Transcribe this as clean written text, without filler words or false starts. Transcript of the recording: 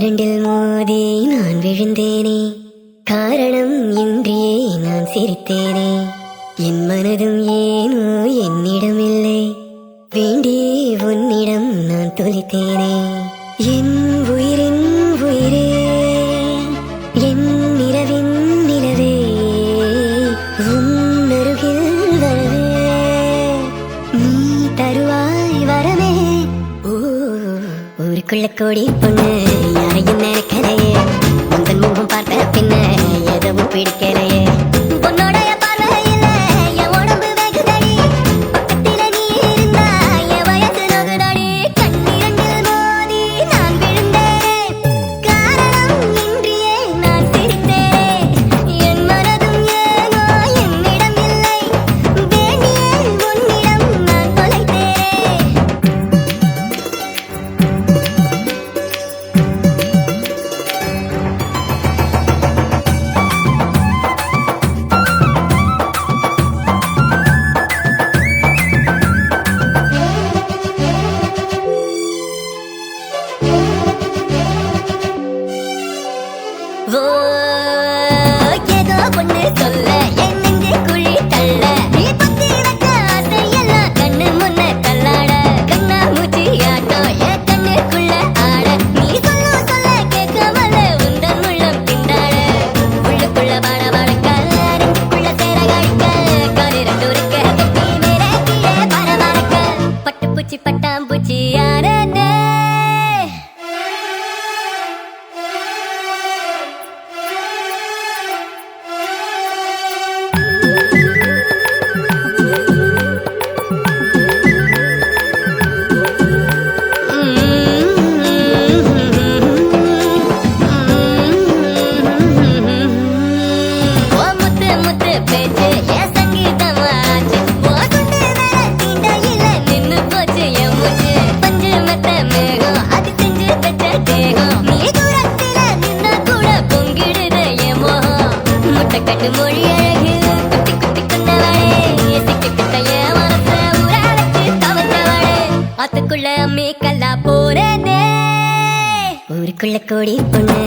கண்ணிரண்டில் மோதி நான் விழுந்தேனே, காரணம் இன்றியே நான் சிரித்தேனே. என் மனதும் ஏனோ என்னிடமில்லை, வேண்டி உன்னிடம் நான் தொலைத்தேனே. என் உயிரின் உயிரே, என் நிலவின் நிலவே, உன் அருகில் வரவே நீ தருவாய் வரமே. ஊருக்குள்ள கோடி பொண்ணு யாரையும் நினைக்கலையே, உங்கள் முகம் பார்த்த பின்ன எதுவும் பிடிக்கலையே. உன்னோடைய பார்வையில என் உடம்பு வெகுதடி, பக்கத்தில நீ இருந்தா என் வயசு நொகுதடி. கண்ணிரண்டில் மோதி நான் விழுந்தேன், காரணம் இன்றியே நான் சிரித்தேன். என் மனதும் ஏனோ என்னிடம் இல்லை, வேண்டியே உன்னிடம் நான் தொலைத்தேன். ஏதோ ஒண்ணு சொல்ல என் நெஞ்சை குழி தள்ள, நீ பத்தி வச்ச ஆசை எல்லாம் கண்ணு முன்ன தள்ளாட. கண்ணா மூச்சி ஆட்டம் என் கண்ணுக்குள்ள ஆட, நீ சொல்லும் சொல்ல கேட்காமல உந்தன் உள்ளம் திண்டாட. உள்ளுக்குள்ள பாட பாடக்க நெஞ்சுக்குள்ள சேர காடிக்க, காலி ரெண்டு இருக்க தொப்பி மேலே கீழே பரபரக்க. பட்டுப்பூச்சி பட்டாம்பூச்சி யாரே பேச்சு என் சங்கீதமாச்சு. போட்டு வேற தீண்டையில நின்னு போச்சு என் மூச்சு. பஞ்சு மெத்த மேகம் அது செஞ்சு வச்ச தேகம், நீ தூரத்தில நின்னா கூட பொங்கிடுது என் மோகம். முட்டை கண்ணு மொழி அழகு குட்டி குட்டி கொண்டவளே, சிக்கிட்ட என் மனச ஊற வச்சு கவர்ந்தவளே. ஆத்துக்குள்ள அம்மி கல்லா போறதே, ஊருக்குள்ள கோடி பொண்ணு